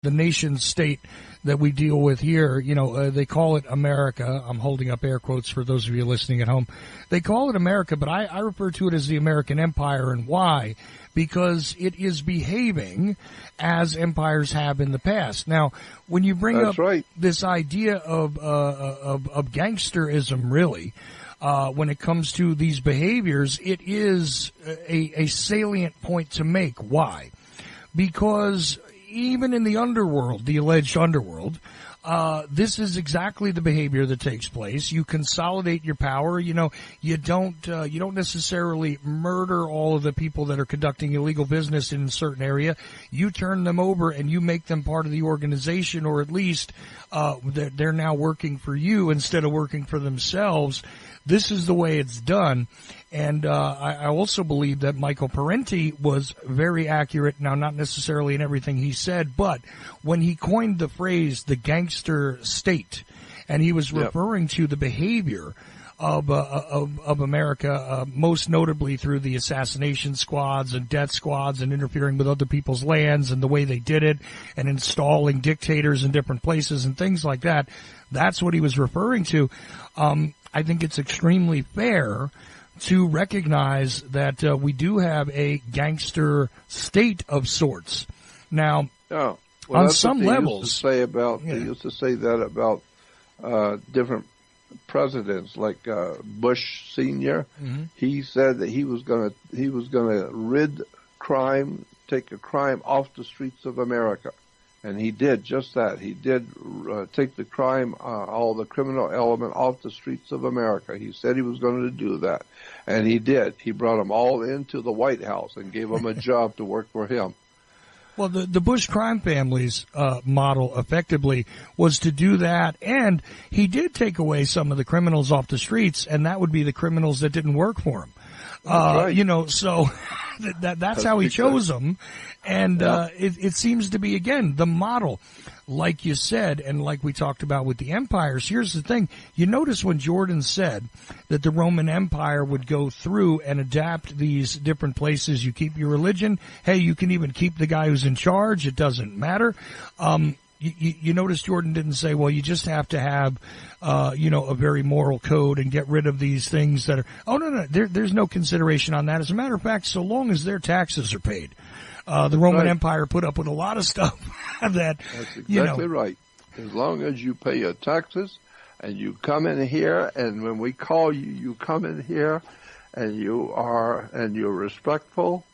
the nation state that we deal with here, they call it America. I'm holding up air quotes for those of you listening at home. They call it America, but I refer to it as the American Empire. And why? Because it is behaving as empires have in the past. Now, when you bring up this idea of gangsterism, really, when it comes to these behaviors, it is a salient point to make. Why? Because even in the underworld, the alleged underworld, this is exactly the behavior that takes place. You consolidate your power. You don't necessarily murder all of the people that are conducting illegal business in a certain area. You turn them over and you make them part of the organization, or at least they're now working for you instead of working for themselves. This is the way it's done. And I also believe that Michael Parenti was very accurate, now not necessarily in everything he said, but when he coined the phrase the gangster state, and he was referring to the behavior of America, most notably through the assassination squads and death squads and interfering with other people's lands and the way they did it and installing dictators in different places and things like that. That's what he was referring to. I think it's extremely fair to recognize that we do have a gangster state of sorts. Now, on some levels, they used to say that about different presidents, like Bush Senior. Mm-hmm. He said that he was going to rid crime, take a crime off the streets of America. And he did just that. He did take the crime, all the criminal element off the streets of America. He said he was going to do that. And he did. He brought them all into the White House and gave them a job to work for him. Well, the Bush crime family's model effectively was to do that. And he did take away some of the criminals off the streets, and that would be the criminals that didn't work for him. So that's how he chose them. And it seems to be, again, the model, like you said, and like we talked about with the empires. Here's the thing. You notice when Jordan said that the Roman Empire would go through and adapt these different places. You keep your religion. Hey, you can even keep the guy who's in charge. It doesn't matter. You notice Jordan didn't say, well, you just have to have, a very moral code and get rid of these things that are, no. There's no consideration on that. As a matter of fact, so long as their taxes are paid. The Roman Empire put up with a lot of stuff that, That's exactly right. As long as you pay your taxes and you come in here, and when we call you, you come in here and you're respectful,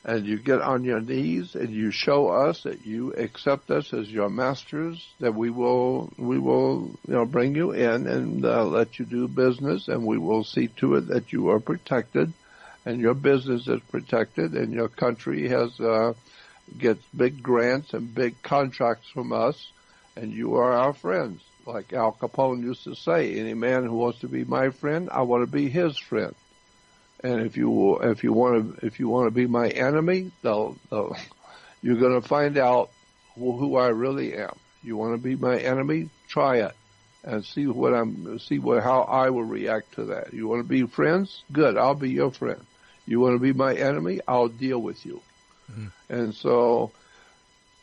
and you get on your knees and you show us that you accept us as your masters, that we will bring you in and let you do business, and we will see to it that you are protected and your business is protected and your country gets big grants and big contracts from us, and you are our friends. Like Al Capone used to say, any man who wants to be my friend, I want to be his friend. And if you want to be my enemy, you're going to find out who I really am. You want to be my enemy? Try it, and see how I will react to that. You want to be friends? Good, I'll be your friend. You want to be my enemy? I'll deal with you. Mm-hmm. And so,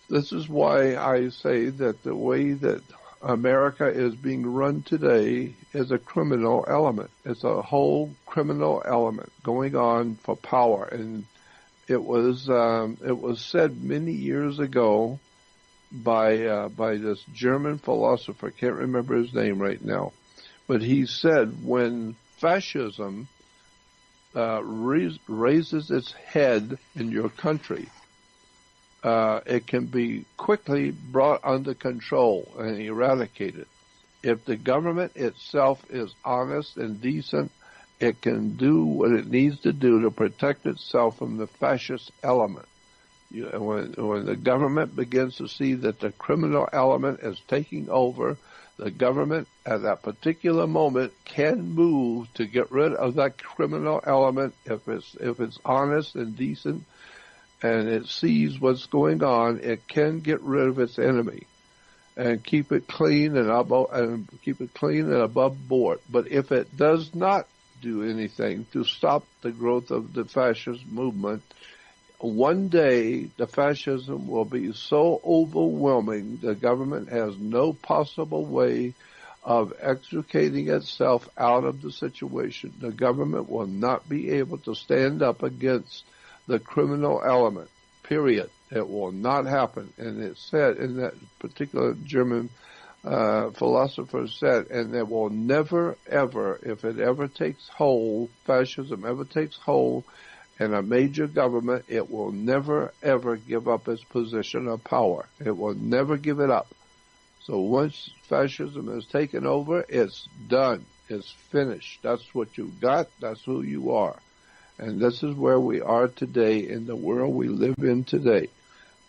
this is why I say that the way that America is being run today is a criminal element. It's a whole criminal element going on for power. And it was said many years ago by this German philosopher, can't remember his name right now, but he said when fascism raises its head in your country, it can be quickly brought under control and eradicated. If the government itself is honest and decent, it can do what it needs to do to protect itself from the fascist element. When the government begins to see that the criminal element is taking over, the government at that particular moment can move to get rid of that criminal element if it's honest and decent, and it sees what's going on. It can get rid of its enemy and keep it clean and above board. But if it does not do anything to stop the growth of the fascist movement, one day the fascism will be so overwhelming the government has no possible way of extricating itself out of the situation. The government will not be able to stand up against the criminal element, period. It will not happen. And it said, in that particular German philosopher said, and it will never, ever, if it ever takes hold, fascism ever takes hold in a major government, it will never, ever give up its position of power. It will never give it up. So once fascism is taken over, it's done. It's finished. That's what you got. That's who you are. And this is where we are today in the world we live in today.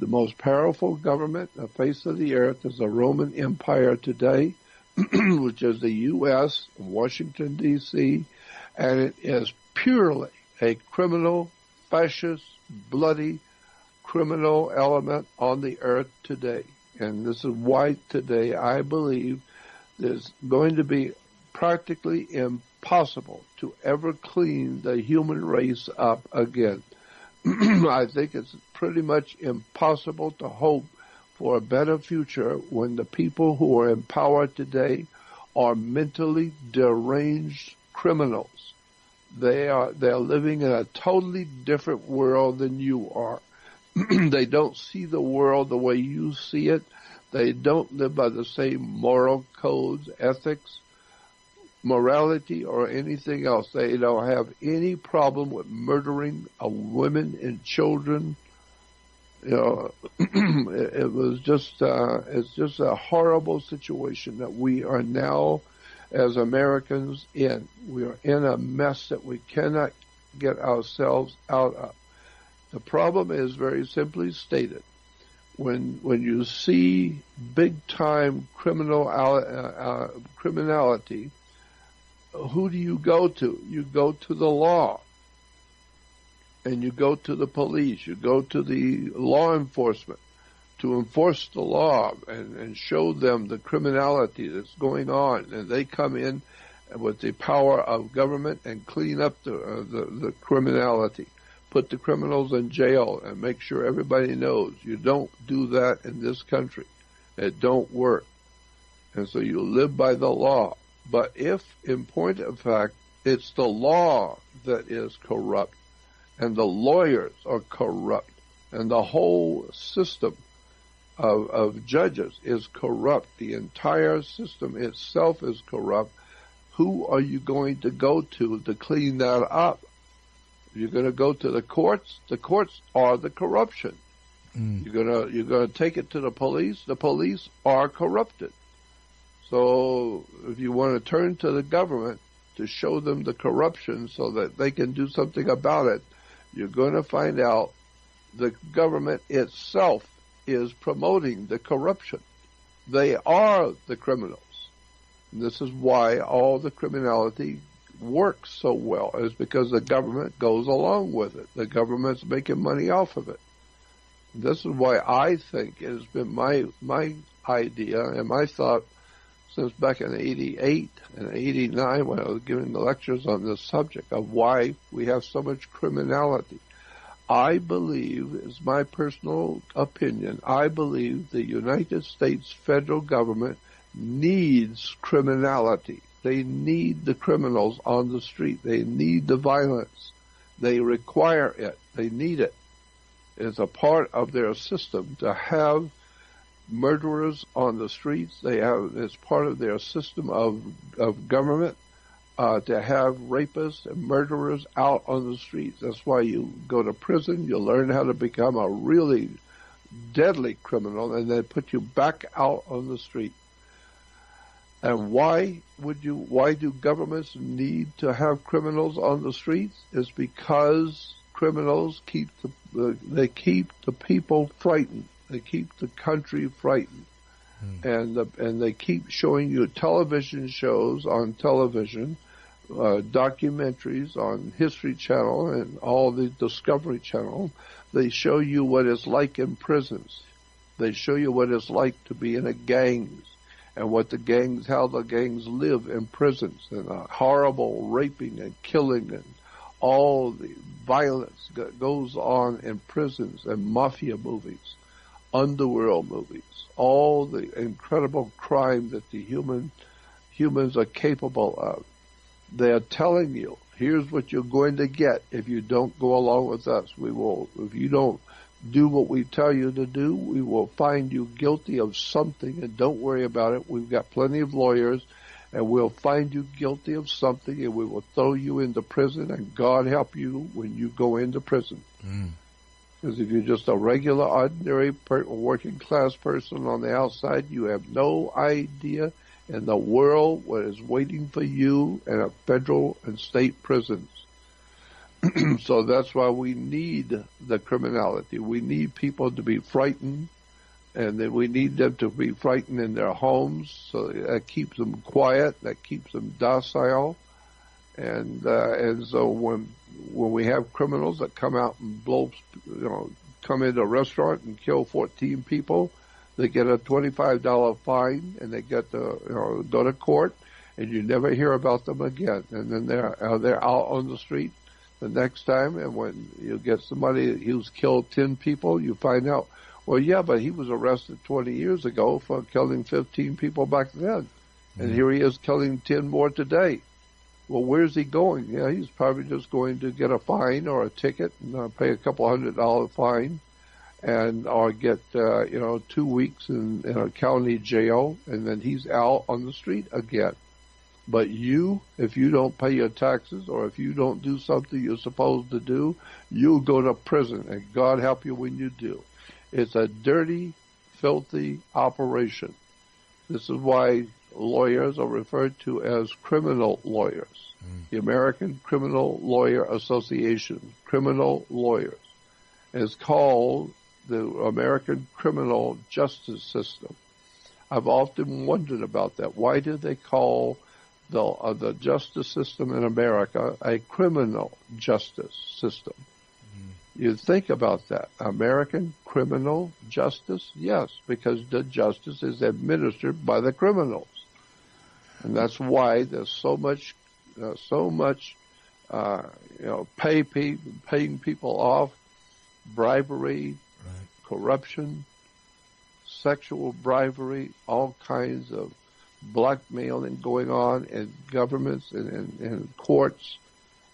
The most powerful government on the face of the earth is the Roman Empire today, which is the U.S., Washington, D.C., and it is purely a criminal, fascist, bloody, criminal element on the earth today. And this is why today I believe there's going to be practically impossible to ever clean the human race up again. I think it's pretty much impossible to hope for a better future when the people who are in power today are mentally deranged criminals. They're living in a totally different world than you are. They don't see the world the way you see it. They don't live by the same moral codes, ethics, morality, or anything else. They don't have any problem with murdering women and children. You know, it was just, it's just a horrible situation that we are now, as Americans, in. We are in a mess that we cannot get ourselves out of. The problem is very simply stated. When you see big-time criminality, who do you go to? You go to the law, and you go to the police. You go to the law enforcement to enforce the law and show them the criminality that's going on, and they come in with the power of government and clean up the criminality. Put the criminals in jail and make sure everybody knows. You don't do that in this country. It don't work. And so you live by the law. But if, in point of fact, it's the law that is corrupt, and the lawyers are corrupt, and the whole system of judges is corrupt, the entire system itself is corrupt, who are you going to go to clean that up? You're going to go to the courts. The courts are the corruption. You're gonna take it to the police. The police are corrupted. So if you want to turn to the government to show them the corruption so that they can do something about it, you're going to find out the government itself is promoting the corruption. They are the criminals. And this is why all the criminality works so well, is because the government goes along with it. The government's making money off of it. This is why I think it has been my idea and my thought since back in 88 and 89 when I was giving the lectures on this subject of why we have so much criminality. I believe, is my personal opinion, I believe the United States federal government needs criminality. They need the criminals on the street. They need the violence. They require it. They need it. It's a part of their system to have murderers on the streets. It's part of their system of government to have rapists and murderers out on the streets. That's why you go to prison. You learn how to become a really deadly criminal, and they put you back out on the street. And why do governments need to have criminals on the streets? It's because criminals keep the people frightened. They keep the country frightened. And they keep showing you television shows on television, documentaries on History Channel and all the Discovery Channel. They show you what it's like in prisons. They show you what it's like to be in a gangs and how the gangs live in prisons, and horrible raping and killing and all the violence that goes on in prisons and mafia movies, underworld movies, all the incredible crime that the humans are capable of. They're telling you, here's what you're going to get if you don't go along with us. If you don't do what we tell you to do, we will find you guilty of something, and don't worry about it. We've got plenty of lawyers, and we'll find you guilty of something, and we will throw you into prison, and God help you when you go into prison. Because if you're just a regular, ordinary, working class person on the outside, you have no idea in the world what is waiting for you in a federal and state prisons. So that's why we need the criminality. We need people to be frightened, and then we need them to be frightened in their homes. So that keeps them quiet, that keeps them docile, and so when we have criminals that come out and come into a restaurant and kill 14 people, they get a $25 fine, and they get to go to court, and you never hear about them again. And then they're out on the street the next time, and when you get somebody who's killed 10 people, you find out, well, yeah, but he was arrested 20 years ago for killing 15 people back then, and here he is killing 10 more today. Well, where's he going? Yeah, he's probably just going to get a fine or a ticket and pay a couple $100 fine, or get 2 weeks in a county jail, and then he's out on the street again. But if you don't pay your taxes, or if you don't do something you're supposed to do, you'll go to prison, and God help you when you do. It's a dirty, filthy operation. This is why lawyers are referred to as criminal lawyers. The American Criminal Lawyer Association, criminal lawyers. It's called the American criminal justice system. I've often wondered about that. Why do they call the justice system in America a criminal justice system? You think about that. American criminal justice? Yes, because the justice is administered by the criminals. And that's why there's so much paying people off, bribery, corruption, sexual bribery, all kinds of blackmailing going on in governments and in courts.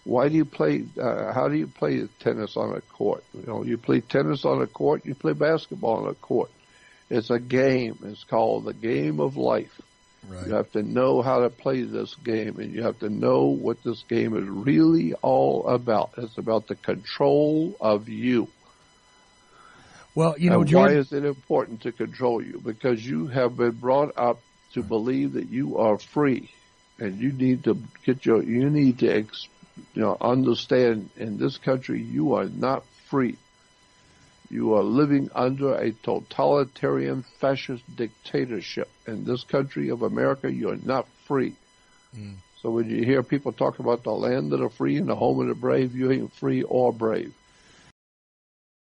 Why do you play? How do you play tennis on a court? You play tennis on a court. You play basketball on a court. It's a game. It's called the game of life. Right. You have to know how to play this game, and you have to know what this game is really all about. It's about the control of you. Well, George, why is it important to control you? Because you have been brought up to believe that you are free, and you need to understand in this country you are not free. You are living under a totalitarian fascist dictatorship. In this country of America, you're not free. So when you hear people talk about the land of the free and the home of the brave, you ain't free or brave.